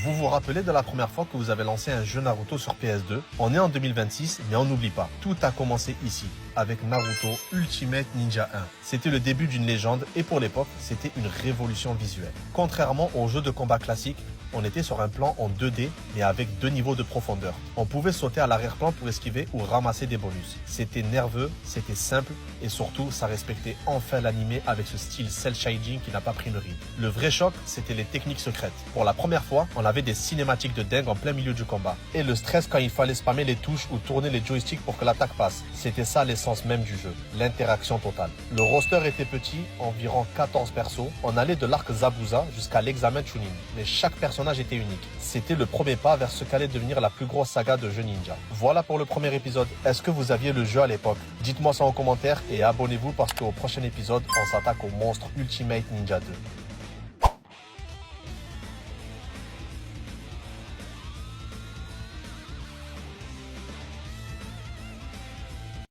Vous vous rappelez de la première fois que vous avez lancé un jeu Naruto sur PS2? On est en 2026, mais on n'oublie pas. Tout a commencé ici, avec Naruto Ultimate Ninja 1. C'était le début d'une légende et pour l'époque, c'était une révolution visuelle. Contrairement aux jeux de combat classiques, on était sur un plan en 2D, mais avec 2 niveaux de profondeur. On pouvait sauter à l'arrière-plan pour esquiver ou ramasser des bonus. C'était nerveux, c'était simple, et surtout, ça respectait enfin l'animé avec ce style cel shading qui n'a pas pris le ride. Le vrai choc, c'était les techniques secrètes. Pour la première fois, on avait des cinématiques de dingue en plein milieu du combat. Et le stress quand il fallait spammer les touches ou tourner les joysticks pour que l'attaque passe. C'était ça l'essence même du jeu, l'interaction totale. Le roster était petit, environ 14 persos. On allait de l'arc Zabuza jusqu'à l'examen Chunin. Mais chaque personnage était unique. C'était le premier pas vers ce qu'allait devenir la plus grosse saga de jeux ninja. Voilà pour le premier épisode. Est-ce que vous aviez le jeu à l'époque? Dites-moi ça en commentaire et abonnez-vous parce qu'au prochain épisode, on s'attaque au monstre Ultimate Ninja 2.